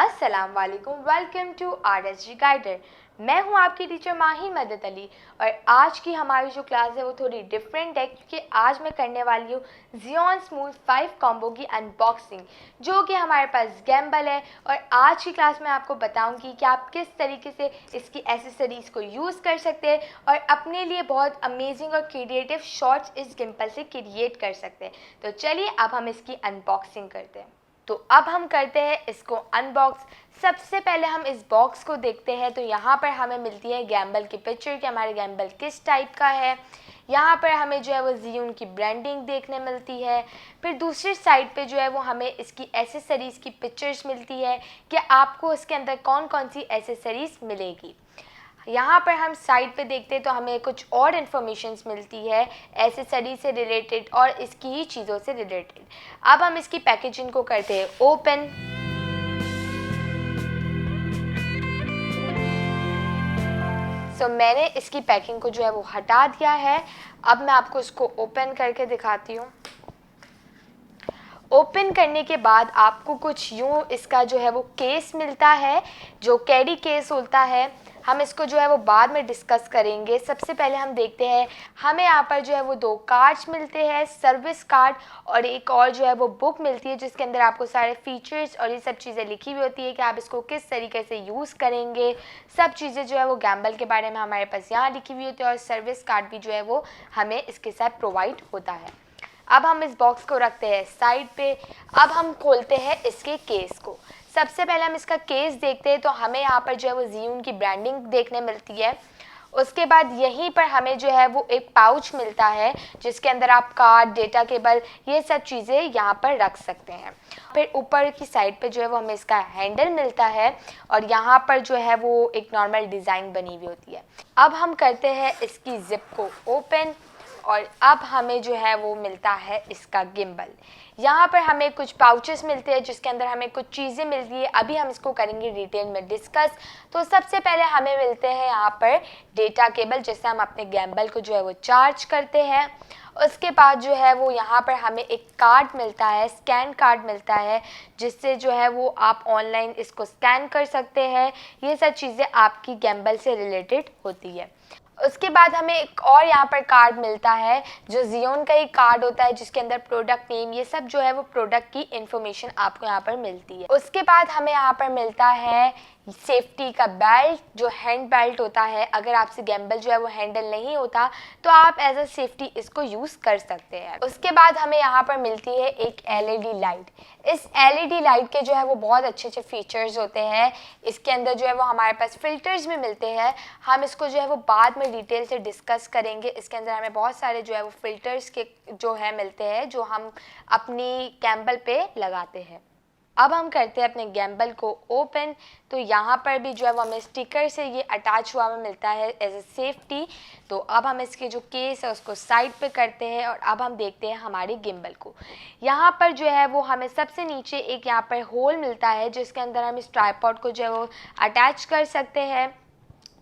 अस्सलाम वालेकुम, welcome to RSG guider. मैं हूं आपकी टीचर माही मदद अली और आज की हमारी जो क्लास है वो थोड़ी डिफरेंट है क्योंकि आज मैं करने वाली हूँ Xeon Smooth 5 कॉम्बो की अनबॉक्सिंग, जो कि हमारे पास गैम्बल है। और आज की क्लास में आपको बताऊंगी कि आप किस तरीके से इसकी एसेसरीज़ को यूज़ कर सकते हैं और अपने लिए बहुत अमेजिंग और क्रिएटिव शॉट्स इस गिम्बल से क्रिएट कर सकते हैं। तो चलिए अब हम इसकी अनबॉक्सिंग करते हैं। तो अब हम करते हैं इसको अनबॉक्स। सबसे पहले हम इस बॉक्स को देखते हैं। तो यहाँ पर हमें मिलती है गैम्बल की पिक्चर कि हमारे गैम्बल किस टाइप का है। यहाँ पर हमें जो है वो Xeon की ब्रांडिंग देखने मिलती है। फिर दूसरी साइड पे जो है वो हमें इसकी एसेसरीज़ की पिक्चर्स मिलती है कि आपको इसके अंदर कौन कौन सी एसेसरीज़ मिलेगी। यहाँ पर हम साइड पे देखते हैं तो हमें कुछ और इन्फॉर्मेशंस मिलती है एसेसरी से रिलेटेड और इसकी ही चीज़ों से रिलेटेड। अब हम इसकी पैकेजिंग को करते हैं ओपन। सो मैंने इसकी पैकिंग को जो है वो हटा दिया है। अब मैं आपको इसको ओपन करके दिखाती हूँ। ओपन करने के बाद आपको कुछ यूँ इसका जो है वो केस मिलता है, जो कैरी केस होता है। हम इसको जो है वो बाद में डिस्कस करेंगे। सबसे पहले हम देखते हैं, हमें यहाँ पर जो है वो 2 कार्ड्स मिलते हैं, सर्विस कार्ड और एक और जो है वो बुक मिलती है जिसके अंदर आपको सारे फीचर्स और ये सब चीज़ें लिखी हुई होती है कि आप इसको किस तरीके से यूज़ करेंगे। सब चीज़ें जो है वो गैम्बल के बारे में हमारे पास यहाँ लिखी हुई होती है और सर्विस कार्ड भी जो है वो हमें इसके साथ प्रोवाइड होता है। अब हम इस बॉक्स को रखते हैं साइड पे। अब हम खोलते हैं इसके केस को। सबसे पहले हम इसका केस देखते हैं तो हमें यहाँ पर जो है वो Xeon की ब्रांडिंग देखने मिलती है। उसके बाद यहीं पर हमें जो है वो एक पाउच मिलता है जिसके अंदर आप कार्ड, डेटा केबल, ये सब चीज़ें यहाँ पर रख सकते हैं। फिर ऊपर की साइड पे जो है वो हमें इसका हैंडल मिलता है और यहाँ पर जो है वो एक नॉर्मल डिज़ाइन बनी हुई होती है। अब हम करते हैं इसकी जिप को ओपन और अब हमें जो है वो मिलता है इसका गिम्बल। यहाँ पर हमें कुछ पाउचेस मिलते हैं जिसके अंदर हमें कुछ चीज़ें मिलती है। अभी हम इसको करेंगे डिटेल में डिस्कस। तो सबसे पहले हमें मिलते हैं यहाँ पर डेटा केबल, जिससे हम अपने गिम्बल को जो है वो चार्ज करते हैं। उसके बाद जो है वो यहाँ पर हमें एक कार्ड मिलता है, स्कैन कार्ड मिलता है, जिससे जो है वो आप ऑनलाइन इसको स्कैन कर सकते हैं। ये सब चीज़ें आपकी गिम्बल से रिलेटेड होती है। उसके बाद हमें एक और यहाँ पर कार्ड मिलता है जो Xeon का ही कार्ड होता है जिसके अंदर प्रोडक्ट नेम, ये सब जो है वो प्रोडक्ट की इन्फॉर्मेशन आपको यहाँ पर मिलती है। उसके बाद हमें यहाँ पर मिलता है सेफ्टी का बेल्ट, जो हैंड बेल्ट होता है। अगर आपसे गैम्बल जो है वो हैंडल नहीं होता तो आप एज अ सेफ्टी इसको यूज़ कर सकते हैं। उसके बाद हमें यहाँ पर मिलती है एक LED लाइट। इस LED लाइट के जो है वो बहुत अच्छे अच्छे फीचर्स होते हैं। इसके अंदर जो है वो हमारे पास फ़िल्टर्स भी मिलते हैं। हम इसको जो है वो बाद में डिटेल से डिस्कस करेंगे। इसके अंदर हमें बहुत सारे जो है वो फ़िल्टर्स के जो है मिलते हैं जो हम अपनी गैम्बल पे लगाते हैं। अब हम करते हैं अपने गैम्बल को ओपन। तो यहाँ पर भी जो है वो हमें स्टिकर से ये अटैच हुआ हमें मिलता है एज ए सेफ्टी। तो अब हम इसके जो केस है उसको साइड पे करते हैं और अब हम देखते हैं हमारे गिम्बल को। यहाँ पर जो है वो हमें सबसे नीचे एक यहाँ पर होल मिलता है जिसके अंदर हम इस ट्राइपॉड को जो है वो अटैच कर सकते हैं।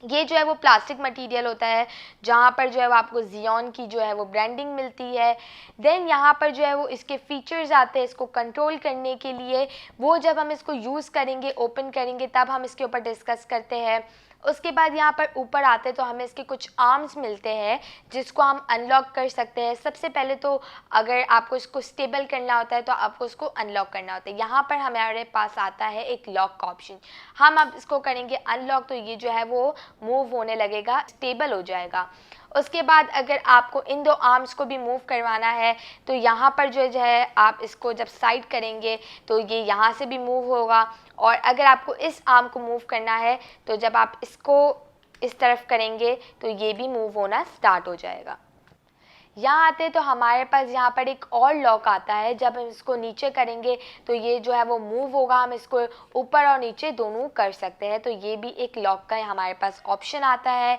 ये जो है वो प्लास्टिक मटेरियल होता है जहाँ पर जो है वो आपको Xeon की जो है वो ब्रांडिंग मिलती है। देन यहाँ पर जो है वो इसके फीचर्स आते हैं इसको कंट्रोल करने के लिए। वो जब हम इसको यूज़ करेंगे, ओपन करेंगे, तब हम इसके ऊपर डिस्कस करते हैं। उसके बाद यहाँ पर ऊपर आते हैं तो हमें इसके कुछ आर्म्स मिलते हैं जिसको हम अनलॉक कर सकते हैं। सबसे पहले तो अगर आपको इसको स्टेबल करना होता है तो आपको इसको अनलॉक करना होता है। यहाँ पर हमारे पास आता है एक लॉक का ऑप्शन। हम अब इसको करेंगे अनलॉक तो ये जो है वो मूव होने लगेगा, स्टेबल हो जाएगा। उसके बाद अगर आपको इन 2 आर्म्स को भी मूव करवाना है तो यहाँ पर जो है आप इसको जब साइड करेंगे तो ये यहाँ से भी मूव होगा। और अगर आपको इस आर्म को मूव करना है तो जब आप इसको इस तरफ करेंगे तो ये भी मूव होना स्टार्ट हो जाएगा। यहाँ आते तो हमारे पास यहाँ पर एक और लॉक आता है। जब हम इसको नीचे करेंगे तो ये जो है वो मूव होगा। हम इसको ऊपर और नीचे दोनों कर सकते हैं। तो ये भी एक लॉक का हमारे पास ऑप्शन आता है।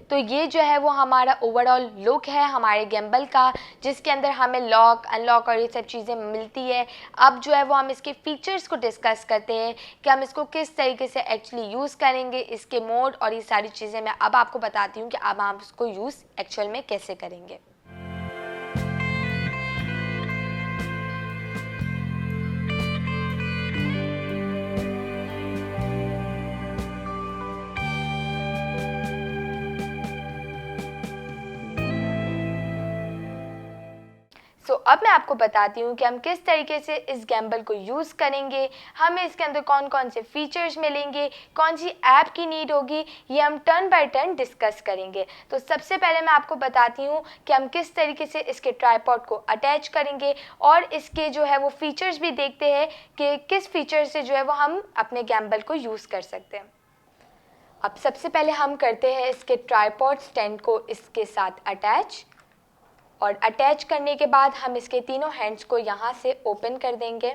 तो ये जो है वो हमारा ओवरऑल लुक है हमारे गिम्बल का, जिसके अंदर हमें लॉक, अनलॉक और ये सब चीज़ें मिलती है। अब जो है वो हम इसके फीचर्स को डिस्कस करते हैं कि हम इसको किस तरीके से एक्चुअली यूज़ करेंगे, इसके मोड और ये सारी चीज़ें मैं अब आपको बताती हूँ कि अब हम इसको यूज़ एक्चुअल में कैसे करेंगे। अब मैं आपको बताती हूँ कि हम किस तरीके से इस गैम्बल को यूज़ करेंगे, हमें इसके अंदर कौन कौन से फीचर्स मिलेंगे, कौन सी ऐप की नीड होगी, ये हम टर्न बाय टर्न डिस्कस करेंगे। तो सबसे पहले मैं आपको बताती हूँ कि हम किस तरीके से इसके ट्राइपॉड को अटैच करेंगे और इसके जो है वो फीचर्स भी देखते हैं कि किस फीचर से जो है वो हम अपने गैम्बल को यूज़ कर सकते हैं। अब सबसे पहले हम करते हैं इसके ट्राइपॉड स्टैंड को इसके साथ अटैच, और अटैच करने के बाद हम इसके तीनों हैंड्स को यहाँ से ओपन कर देंगे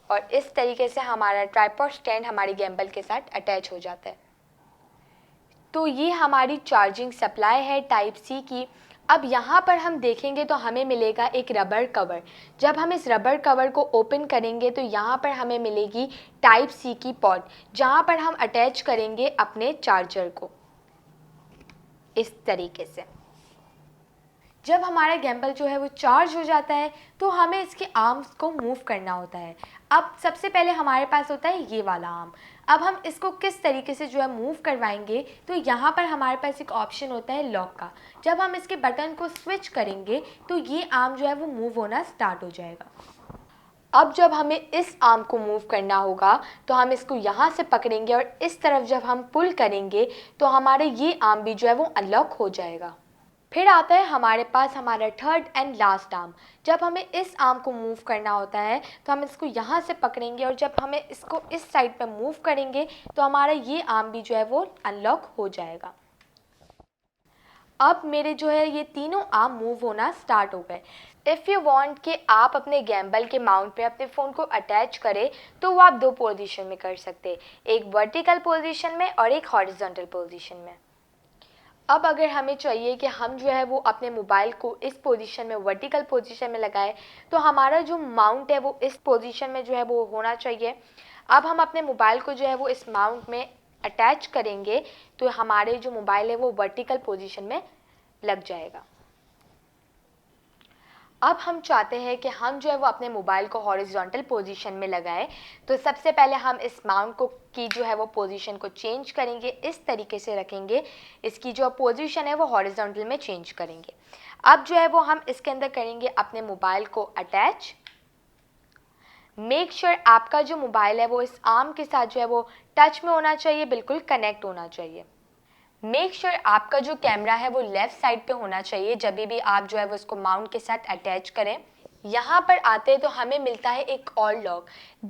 और इस तरीके से हमारा ट्राइपॉड स्टैंड हमारी गैम्बल के साथ अटैच हो जाता है। तो ये हमारी चार्जिंग सप्लाई है टाइप सी की। अब यहाँ पर हम देखेंगे तो हमें मिलेगा एक रबर कवर। जब हम इस रबर कवर को ओपन करेंगे तो यहाँ पर हमें मिलेगी टाइप सी की पॉड, जहाँ पर हम अटैच करेंगे अपने चार्जर को इस तरीके से। जब हमारा गैम्बल जो है वो चार्ज हो जाता है तो हमें इसके आर्म्स को मूव करना होता है। अब सबसे पहले हमारे पास होता है ये वाला आर्म। अब हम इसको किस तरीके से जो है मूव करवाएंगे, तो यहाँ पर हमारे पास एक ऑप्शन होता है लॉक का। जब हम इसके बटन को स्विच करेंगे तो ये आर्म जो है वो मूव होना स्टार्ट हो जाएगा। अब जब हमें इस आर्म को मूव करना होगा तो हम इसको यहाँ से पकड़ेंगे और इस तरफ जब हम पुल करेंगे तो हमारे ये आर्म भी जो है वो अनलॉक हो जाएगा। फिर आता है हमारे पास हमारा थर्ड एंड लास्ट आर्म। जब हमें इस आर्म को मूव करना होता है तो हम इसको यहाँ से पकड़ेंगे और जब हमें इसको इस साइड पे मूव करेंगे तो हमारा ये आर्म भी जो है वो अनलॉक हो जाएगा। अब मेरे जो है ये तीनों आर्म मूव होना स्टार्ट हो गए। इफ़ यू वांट कि आप अपने गैम्बल के माउंट पे अपने फ़ोन को अटैच करें तो वो आप दो पोजीशन में कर सकते हैं, एक वर्टिकल पोजीशन में और एक हॉरिजॉन्टल पोजीशन में। अब अगर हमें चाहिए कि हम जो है वो अपने मोबाइल को इस पोजीशन में वर्टिकल पोजीशन में लगाए तो हमारा जो माउंट है वो इस पोजीशन में जो है वो होना चाहिए। अब हम अपने मोबाइल को जो है वो इस माउंट में अटैच करेंगे तो हमारे जो मोबाइल है वो वर्टिकल पोजीशन में लग जाएगा। अब हम चाहते हैं कि हम जो है वो अपने मोबाइल को हॉरिजॉन्टल पोजीशन में लगाएं, तो सबसे पहले हम इस माउंट को की जो है वो पोजीशन को चेंज करेंगे, इस तरीके से रखेंगे, इसकी जो पोजीशन है वो हॉरिजॉन्टल में चेंज करेंगे। अब जो है वो हम इसके अंदर करेंगे अपने मोबाइल को अटैच। मेक श्योर आपका जो मोबाइल है वो इस आर्म के साथ जो है वो टच में होना चाहिए, बिल्कुल कनेक्ट होना चाहिए। मेक श्योर आपका जो कैमरा है वो लेफ़्ट साइड पे होना चाहिए जब भी आप जो है वो इसको माउंट के साथ अटैच करें। यहाँ पर आते हैं तो हमें मिलता है एक और लॉक।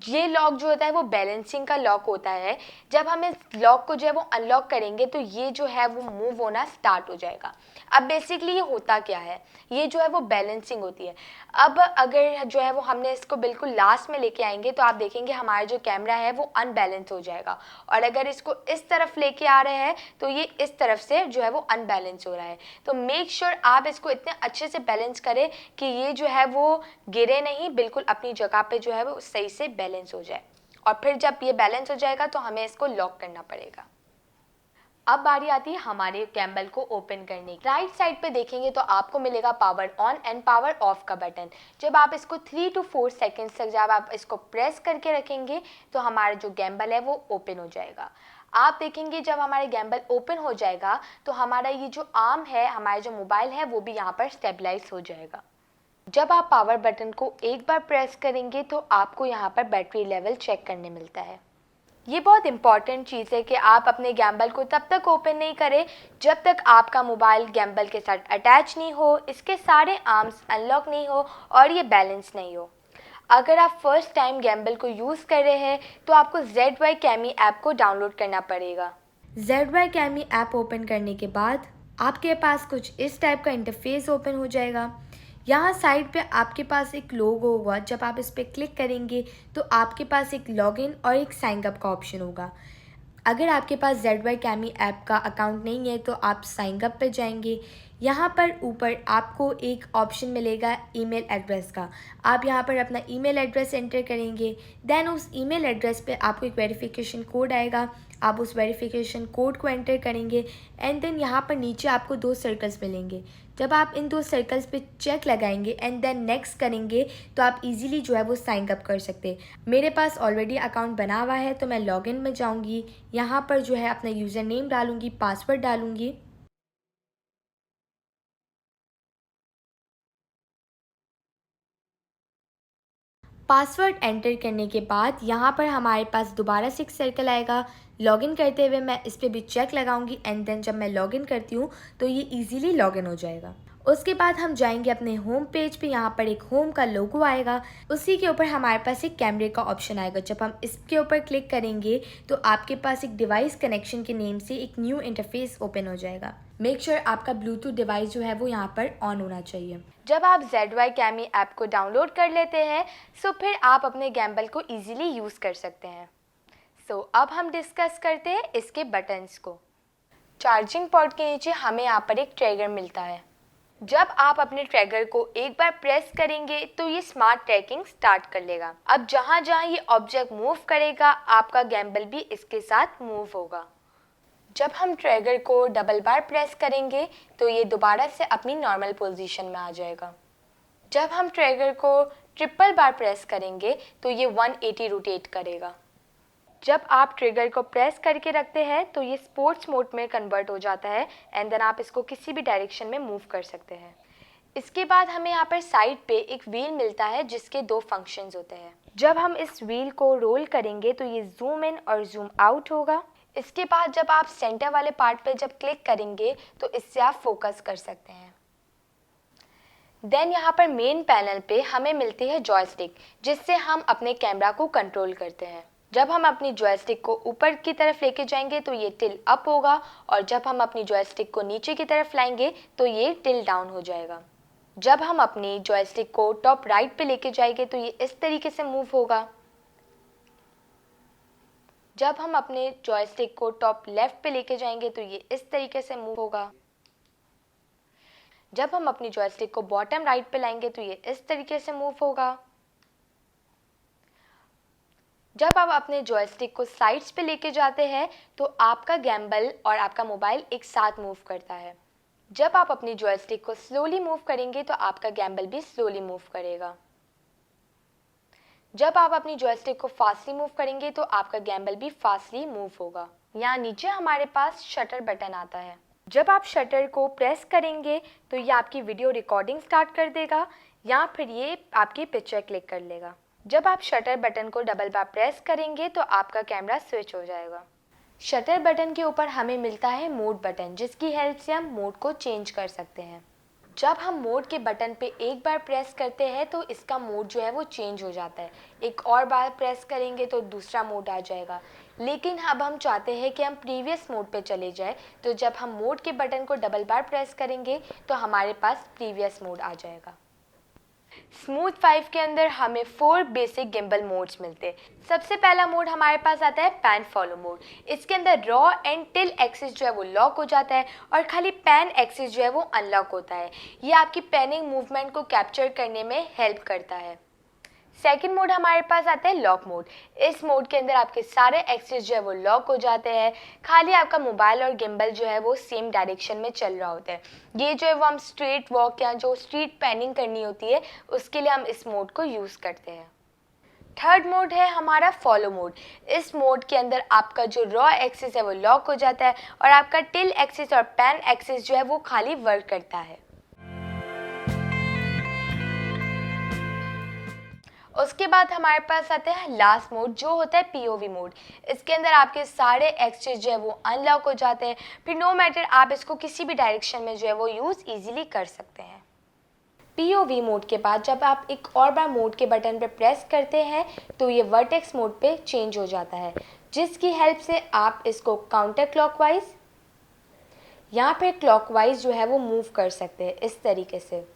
ये लॉक जो होता है वो बैलेंसिंग का लॉक होता है। जब हम इस लॉक को जो है वो अनलॉक करेंगे तो ये जो है वो मूव होना स्टार्ट हो जाएगा। अब बेसिकली ये होता क्या है, ये जो है वो बैलेंसिंग होती है। अब अगर जो है वो हमने इसको बिल्कुल लास्ट में लेके आएंगे तो आप देखेंगे हमारा जो कैमरा है वो अनबैलेंस हो जाएगा, और अगर इसको इस तरफ लेके आ रहे हैं तो ये इस तरफ से जो है वो अनबैलेंस हो रहा है। तो मेक श्योर आप इसको इतने अच्छे से बैलेंस करें कि ये जो है वो गिरे नहीं, बिल्कुल अपनी जगह पे जो है वो सही से बैलेंस हो जाए। और फिर जब ये बैलेंस हो जाएगा तो हमें इसको लॉक करना पड़ेगा। अब बारी आती है हमारे गैम्बल को ओपन करने की। राइट साइड पे देखेंगे तो आपको मिलेगा power on and power of का बटन। जब आप इसको 3 to 4 सेकेंड्स तक जब आप इसको प्रेस करके रखेंगे तो हमारा जो गैम्बल है वो ओपन हो जाएगा। आप देखेंगे जब हमारा गैम्बल ओपन हो जाएगा तो हमारा ये जो आर्म है, हमारा जो मोबाइल है, वो भी यहाँ पर स्टेबलाइज हो जाएगा। जब आप पावर बटन को एक बार प्रेस करेंगे तो आपको यहाँ पर बैटरी लेवल चेक करने मिलता है। ये बहुत इंपॉर्टेंट चीज़ है कि आप अपने गैम्बल को तब तक ओपन नहीं करें जब तक आपका मोबाइल गैम्बल के साथ अटैच नहीं हो, इसके सारे आर्म्स अनलॉक नहीं हो और ये बैलेंस नहीं हो। अगर आप फर्स्ट टाइम गैम्बल को यूज़ कर रहे हैं तो आपको ZY Cami ऐप को डाउनलोड करना पड़ेगा। ZY Cami ऐप ओपन करने के बाद आपके पास कुछ इस टाइप का इंटरफेस ओपन हो जाएगा। यहाँ साइड पे आपके पास एक लोगो होगा, जब आप इस पर क्लिक करेंगे तो आपके पास एक लॉगिन और एक साइन अप का ऑप्शन होगा। अगर आपके पास ZY Cami ऐप का अकाउंट नहीं है तो आप साइन अप पे जाएंगे। यहाँ पर ऊपर आपको एक ऑप्शन मिलेगा ईमेल एड्रेस का। आप यहाँ पर अपना ईमेल एड्रेस एंटर करेंगे, देन उस ईमेल एड्रेस पे आपको एक वेरिफिकेशन कोड आएगा। आप उस वेरिफिकेशन कोड को एंटर करेंगे एंड देन यहाँ पर नीचे आपको 2 सर्कल्स मिलेंगे। जब आप इन 2 सर्कल्स पे चेक लगाएंगे एंड देन नेक्स्ट करेंगे तो आप इजीली जो है वो साइन अप कर सकते हैं। मेरे पास ऑलरेडी अकाउंट बना हुआ है तो मैं लॉगिन में जाऊँगी, यहाँ पर जो है अपना यूज़र नेम डालूँगी, पासवर्ड डालूँगी। पासवर्ड एंटर करने के बाद यहाँ पर हमारे पास दोबारा से एक सर्कल आएगा। लॉगिन करते हुए मैं इस पर भी चेक लगाऊंगी एंड देन जब मैं लॉगिन करती हूँ तो ये इजीली लॉगिन हो जाएगा। उसके बाद हम जाएंगे अपने होम पेज पे। यहाँ पर एक होम का लोगो आएगा, उसी के ऊपर हमारे पास एक कैमरे का ऑप्शन आएगा। जब हम इसके ऊपर क्लिक करेंगे तो आपके पास एक डिवाइस कनेक्शन के नेम से एक न्यू इंटरफेस ओपन हो जाएगा। मेक श्योर आपका ब्लूटूथ डिवाइस जो है वो यहाँ पर ऑन होना चाहिए। जब आप ZY Cami ऐप को डाउनलोड कर लेते हैं सो फिर आप अपने गैम्बल को ईजिली यूज़ कर सकते हैं। अब हम डिस्कस करते हैं इसके बटन्स को। चार्जिंग पोर्ट के नीचे हमें यहाँ पर एक ट्रैगर मिलता है। जब आप अपने ट्रैगर को एक बार प्रेस करेंगे तो ये स्मार्ट ट्रैकिंग स्टार्ट कर लेगा। अब जहाँ जहाँ ये ऑब्जेक्ट मूव करेगा आपका गैम्बल भी इसके साथ मूव होगा। जब हम ट्रैगर को डबल बार प्रेस करेंगे तो ये दोबारा से अपनी नॉर्मल पोजीशन में आ जाएगा। जब हम ट्रैगर को ट्रिपल बार प्रेस करेंगे तो ये 180 रोटेट करेगा। जब आप ट्रिगर को प्रेस करके रखते हैं तो ये स्पोर्ट्स मोड में कन्वर्ट हो जाता है एंड देन आप इसको किसी भी डायरेक्शन में मूव कर सकते हैं। इसके बाद हमें यहाँ पर साइड पे एक व्हील मिलता है जिसके दो फंक्शंस होते हैं। जब हम इस व्हील को रोल करेंगे तो ये जूम इन और जूम आउट होगा। इसके बाद जब आप सेंटर वाले पार्ट पे जब क्लिक करेंगे तो इससे आप फोकस कर सकते हैं। देन यहाँ पर मेन पैनल पे हमें मिलती है जॉयस्टिक, जिससे हम अपने कैमरा को कंट्रोल करते हैं। जब हम अपनी जॉयस्टिक को ऊपर की तरफ लेके जाएंगे तो ये टिल अप होगा और जब हम अपनी जॉयस्टिक को नीचे की तरफ लाएंगे तो ये टिल डाउन हो जाएगा। जब हम अपनी जॉयस्टिक को टॉप राइट पे लेके जाएंगे तो ये इस तरीके से मूव होगा। जब हम अपने जॉयस्टिक को टॉप लेफ्ट पे लेके जाएंगे तो ये इस तरीके से मूव होगा। जब हम अपनी जॉयस्टिक को बॉटम राइट पे लाएंगे तो ये इस तरीके से मूव होगा। जब आप अपने जॉयस्टिक को साइड्स पे लेके जाते हैं तो आपका गैम्बल और आपका मोबाइल एक साथ मूव करता है। जब आप अपनी जॉयस्टिक को स्लोली मूव करेंगे तो आपका गैम्बल भी स्लोली मूव करेगा। जब आप अपनी जॉयस्टिक को फास्टली मूव करेंगे तो आपका गैम्बल भी फास्टली मूव होगा। यहाँ नीचे हमारे पास शटर बटन आता है। जब आप शटर को प्रेस करेंगे तो ये आपकी वीडियो रिकॉर्डिंग स्टार्ट कर देगा या फिर ये आपकी पिक्चर क्लिक कर लेगा। जब आप शटर बटन को डबल बार प्रेस करेंगे तो आपका कैमरा स्विच हो जाएगा। शटर बटन के ऊपर हमें मिलता है मोड बटन, जिसकी हेल्प से हम मोड को चेंज कर सकते हैं। जब हम मोड के बटन पे एक बार प्रेस करते हैं तो इसका मोड जो है वो चेंज हो जाता है। एक और बार प्रेस करेंगे तो दूसरा मोड आ जाएगा। लेकिन अब हम चाहते हैं कि हम प्रीवियस मोड पे चले जाए, तो जब हम मोड के बटन को डबल बार प्रेस करेंगे तो हमारे पास प्रीवियस मोड आ जाएगा। स्मूथ 5 के अंदर हमें 4 बेसिक गिम्बल मोड्स मिलते हैं। सबसे पहला मोड हमारे पास आता है पैन फॉलो मोड। इसके अंदर रॉ एंड टिल एक्सिस जो है वो लॉक हो जाता है और खाली पैन एक्सिस जो है वो अनलॉक होता है। ये आपकी पैनिंग मूवमेंट को कैप्चर करने में हेल्प करता है। सेकंड मोड हमारे पास आता है लॉक मोड। इस मोड के अंदर आपके सारे एक्सिस जो है वो लॉक हो जाते हैं, खाली आपका मोबाइल और गिम्बल जो है वो सेम डायरेक्शन में चल रहा होता है। ये जो है वो हम स्ट्रीट वॉक या जो स्ट्रीट पैनिंग करनी होती है उसके लिए हम इस मोड को यूज़ करते हैं। थर्ड मोड है हमारा फॉलो मोड। इस मोड के अंदर आपका जो रॉ एक्सिस है वो लॉक हो जाता है और आपका टिल एक्सिस और पैन एक्सिस जो है वो खाली वर्क करता है। उसके बाद हमारे पास आता है लास्ट मोड, जो होता है पीओवी मोड। इसके अंदर आपके सारे एक्सिस जो है वो अनलॉक हो जाते हैं, फिर नो मैटर आप इसको किसी भी डायरेक्शन में जो है वो यूज़ इजीली कर सकते हैं। पीओवी मोड के बाद जब आप एक और बार मोड के बटन पर प्रेस करते हैं तो ये वर्टेक्स मोड पे चेंज हो जाता है, जिसकी हेल्प से आप इसको काउंटर क्लॉकवाइज या फिर क्लॉकवाइज जो है वो मूव कर सकते हैं इस तरीके से।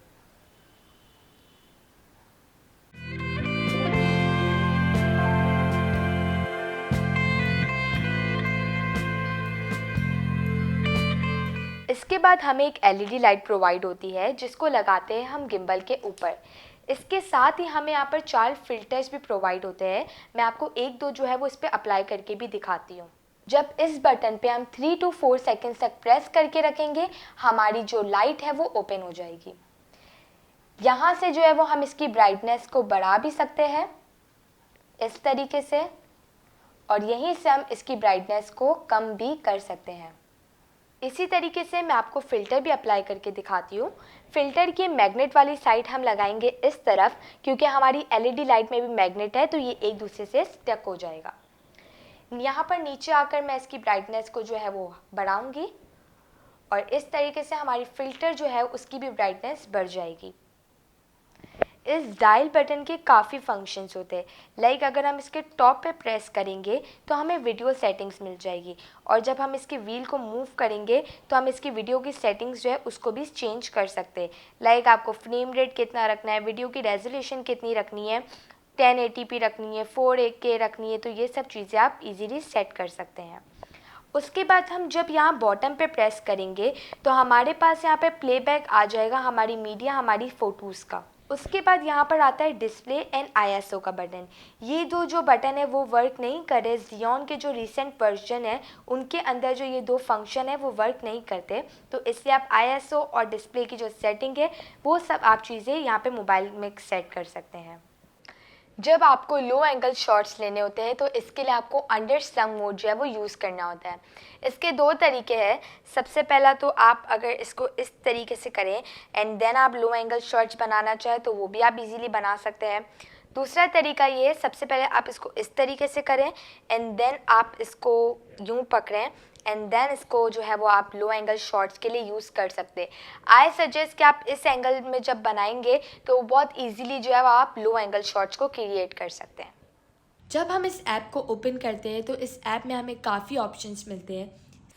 इसके बाद हमें एक एलईडी लाइट प्रोवाइड होती है जिसको लगाते हैं हम गिम्बल के ऊपर। इसके साथ ही हमें यहाँ पर 4 फिल्टर्स भी प्रोवाइड होते हैं। मैं आपको एक दो जो है वो इस पर अप्लाई करके भी दिखाती हूँ। जब इस बटन पे हम 3 to 4 सेकेंड्स तक प्रेस करके रखेंगे हमारी जो लाइट है वो ओपन हो जाएगी। यहाँ से जो है वो हम इसकी ब्राइटनेस को बढ़ा भी सकते हैं इस तरीके से, और यहीं से हम इसकी ब्राइटनेस को कम भी कर सकते हैं। इसी तरीके से मैं आपको फ़िल्टर भी अप्लाई करके दिखाती हूँ। फ़िल्टर की मैग्नेट वाली साइड हम लगाएंगे इस तरफ, क्योंकि हमारी एलईडी लाइट में भी मैग्नेट है तो ये एक दूसरे से स्टक हो जाएगा। यहाँ पर नीचे आकर मैं इसकी ब्राइटनेस को जो है वो बढ़ाऊंगी और इस तरीके से हमारी फ़िल्टर जो है उसकी भी ब्राइटनेस बढ़ जाएगी। इस डायल बटन के काफ़ी फंक्शंस होते हैं। लाइक अगर हम इसके टॉप पे प्रेस करेंगे तो हमें वीडियो सेटिंग्स मिल जाएगी, और जब हम इसके व्हील को मूव करेंगे तो हम इसकी वीडियो की सेटिंग्स जो है उसको भी चेंज कर सकते हैं। लाइक आपको फ्रेम रेट कितना रखना है, वीडियो की रेजोल्यूशन कितनी रखनी है, 1080p रखनी है, 4K रखनी है, तो ये सब चीज़ें आप इजीली सेट कर सकते हैं। उसके बाद हम जब यहाँ बॉटम पे प्रेस करेंगे तो हमारे पास यहाँ पे प्लेबैक आ जाएगा हमारी मीडिया, हमारी फ़ोटोज़ का। उसके बाद यहाँ पर आता है डिस्प्ले एंड आईएसओ का बटन। ये दो जो बटन है वो वर्क नहीं कर रहे। जियोन के जो रिसेंट वर्जन है उनके अंदर जो ये दो फंक्शन है वो वर्क नहीं करते, तो इसलिए आप आईएसओ और डिस्प्ले की जो सेटिंग है वो सब आप चीज़ें यहाँ पे मोबाइल में सेट कर सकते हैं। जब आपको लो एंगल शॉट्स लेने होते हैं तो इसके लिए आपको अंडर स्लंग मोड जो है वो यूज़ करना होता है। इसके दो तरीके हैं। सबसे पहला तो आप अगर इसको इस तरीके से करें एंड देन आप लो एंगल शॉट्स बनाना चाहें तो वो भी आप इजीली बना सकते हैं। दूसरा तरीका ये है, सबसे पहले आप इसको इस तरीके से करें एंड देन आप इसको यूँ पकड़ें एंड देन इसको जो है वो आप लो एंगल शॉट्स के लिए यूज़ कर सकते हैं। आई सजेस्ट कि आप इस एंगल में जब बनाएंगे तो बहुत इजीली जो है वो आप लो एंगल शॉट्स को क्रिएट कर सकते हैं। जब हम इस ऐप को ओपन करते हैं तो इस ऐप में हमें काफ़ी ऑप्शंस मिलते हैं।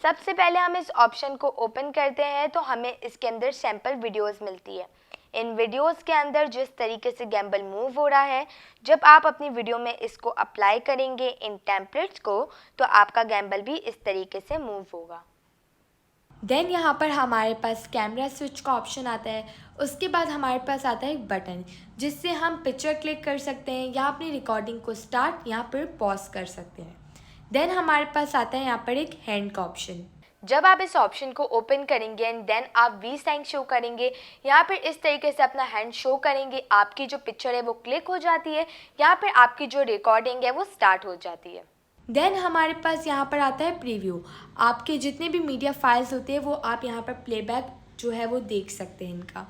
सबसे पहले हम इस ऑप्शन को ओपन करते हैं तो हमें इसके अंदर सैम्पल वीडियोस मिलती है। इन वीडियोस के अंदर जिस तरीके से गैम्बल मूव हो रहा है, जब आप अपनी वीडियो में इसको अप्लाई करेंगे इन टेम्पलेट्स को तो आपका गैम्बल भी इस तरीके से मूव होगा। देन यहाँ पर हमारे पास कैमरा स्विच का ऑप्शन आता है। उसके बाद हमारे पास आता है एक बटन जिससे हम पिक्चर क्लिक कर सकते हैं या अपनी रिकॉर्डिंग को स्टार्ट यहाँ पर पॉज कर सकते हैं। देन हमारे पास आता है यहाँ पर एक हैंड का ऑप्शन। जब आप इस ऑप्शन को ओपन करेंगे एंड देन आप वी साइन शो करेंगे, यहाँ पर इस तरीके से अपना हैंड शो करेंगे, आपकी जो पिक्चर है वो क्लिक हो जाती है, यहाँ पर आपकी जो रिकॉर्डिंग है वो स्टार्ट हो जाती है। देन हमारे पास यहाँ पर आता है प्रीव्यू। आपके जितने भी मीडिया फाइल्स होते हैं वो आप यहाँ पर प्लेबैक जो है वो देख सकते हैं इनका।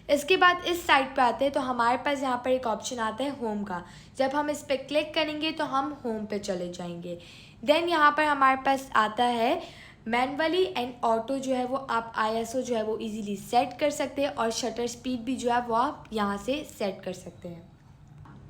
इसके बाद इस साइड पर आते हैं तो हमारे पास यहाँ पर एक ऑप्शन आता है होम का। जब हम इस पर क्लिक करेंगे तो हम होम पे चले जाएंगे। देन यहाँ पर हमारे पास आता है मैनुअली एंड ऑटो, जो है वो आप आईएसओ जो है वो इजीली सेट कर सकते हैं और शटर स्पीड भी जो है वो आप यहाँ से सेट कर सकते हैं।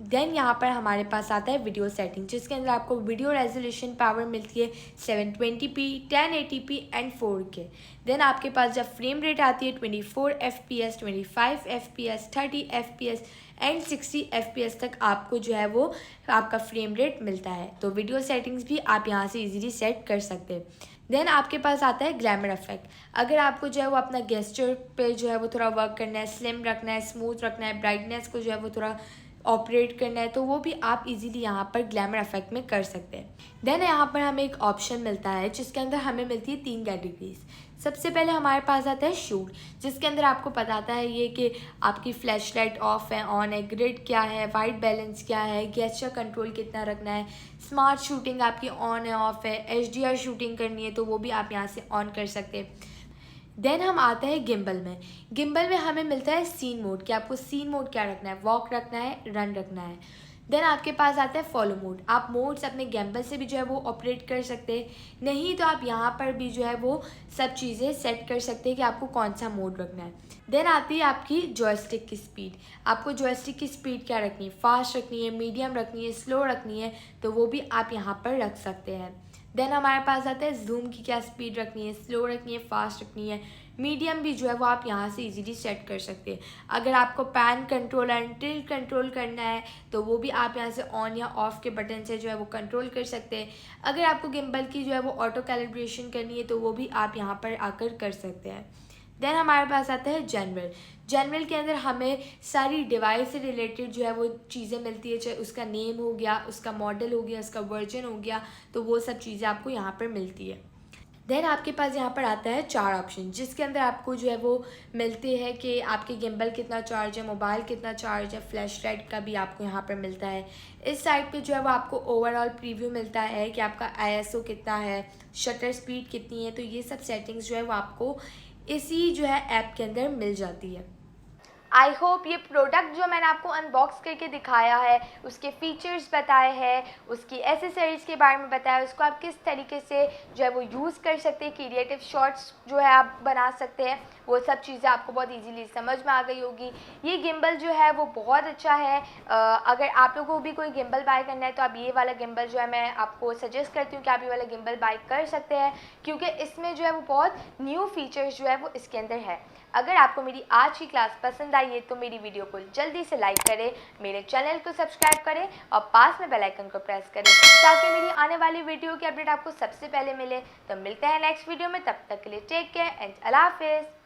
देन यहाँ पर हमारे पास आता है वीडियो सेटिंग, जिसके अंदर आपको वीडियो रेजोल्यूशन पावर मिलती है 720p, 1080p and 4K। Then आपके पास जब फ्रेम रेट आती है 24 FPS, 25 FPS, 30 FPS and 60 FPS तक आपको जो है वो आपका फ्रेम रेट मिलता है। तो वीडियो सेटिंग्स भी आप यहाँ से इजीली सेट कर सकते हैं। देन आपके पास आता है ग्लैमर इफेक्ट। अगर आपको जो है वो अपना गेस्चर पे जो है वो थोड़ा वर्क करना है, स्लिम रखना है, स्मूथ रखना है, ब्राइटनेस को जो है वो थोड़ा ऑपरेट करना है, तो वो भी आप इजीली यहाँ पर ग्लैमर इफेक्ट में कर सकते हैं। देन यहाँ पर हमें एक ऑप्शन मिलता है जिसके अंदर हमें मिलती है 3 कैटेगरीज। सबसे पहले हमारे पास आता है शूट, जिसके अंदर आपको बताता है ये कि आपकी फ्लैश लाइट ऑफ है, ऑन है, ग्रिड क्या है, वाइट बैलेंस क्या है, गेस्चर कंट्रोल कितना रखना है, स्मार्ट शूटिंग आपकी ऑन है ऑफ है, HDR शूटिंग करनी है तो वो भी आप यहाँ से ऑन कर सकते हैं। देन हम आते हैं गिम्बल में। गिम्बल में हमें मिलता है सीन मोड, कि आपको सीन मोड क्या रखना है, वॉक रखना है, रन रखना है। देन आपके पास आता है फॉलो मोड। आप मोड्स अपने गिम्बल से भी जो है वो ऑपरेट कर सकते हैं, नहीं तो आप यहाँ पर भी जो है वो सब चीज़ें सेट कर सकते हैं कि आपको कौन सा मोड रखना है। देन आती है आपकी जॉयस्टिक की स्पीड। आपको जॉयस्टिक की स्पीड क्या रखनी है, फास्ट रखनी है, मीडियम रखनी है, स्लो रखनी है, तो वो भी आप यहाँ पर रख सकते हैं। देन हमारे पास आता है जूम की क्या स्पीड रखनी है, स्लो रखनी है, फास्ट रखनी है, मीडियम भी जो है वो आप यहाँ से इजीली सेट कर सकते हैं। अगर आपको pan control and tilt control करना है तो वो भी आप यहाँ से ऑन या ऑफ के बटन से जो है वो कंट्रोल कर सकते हैं। अगर आपको गिम्बल की जो है वो ऑटो कैलिब्रेशन करनी है तो वो भी आप यहाँ पर आकर कर सकते हैं। देन हमारे पास आता है जनरल। जनरल के अंदर हमें सारी डिवाइस से रिलेटेड जो है वो चीज़ें मिलती है, चाहे उसका नेम हो गया, उसका मॉडल हो गया, उसका वर्जन हो गया, तो वो सब चीज़ें आपको यहाँ पर मिलती है। देन आपके पास यहाँ पर आता है 4 ऑप्शन, जिसके अंदर आपको जो है वो मिलते हैं कि आपके गिम्बल कितना चार्ज है, मोबाइल कितना चार्ज है, फ्लैश लाइट का भी आपको यहाँ पर मिलता है। इस साइड पे जो है वो आपको ओवरऑल प्रीव्यू मिलता है कि आपका ISO कितना है, शटर स्पीड कितनी है। तो ये सब सेटिंग्स जो है वो आपको इसी जो है ऐप के अंदर मिल जाती है। आई होप ये प्रोडक्ट जो मैंने आपको अनबॉक्स करके दिखाया है, उसके फीचर्स बताए हैं, उसकी एसेसरीज़ के बारे में बताया, उसको आप किस तरीके से जो है वो यूज़ कर सकते हैं, क्रिएटिव शॉट्स जो है आप बना सकते हैं, वो सब चीज़ें आपको बहुत इजीली समझ में आ गई होगी। ये गिम्बल जो है वो बहुत अच्छा है। अगर आप लोगों को भी कोई गिम्बल बाय करना है तो आप ये वाला गिम्बल जो है मैं आपको सजेस्ट करती हूँ कि आप ये वाला गिम्बल बाय कर सकते हैं, क्योंकि इसमें जो है वो बहुत न्यू फीचर्स जो है वो इसके अंदर है। अगर आपको मेरी आज की क्लास पसंद आई है तो मेरी वीडियो को जल्दी से लाइक करें, मेरे चैनल को सब्सक्राइब करें और पास में बेल आइकन को प्रेस करें ताकि मेरी आने वाली वीडियो की अपडेट आपको सबसे पहले मिले। तो मिलते हैं नेक्स्ट वीडियो में, तब तक के लिए टेक केयर एंड अल्लाह हाफिज़।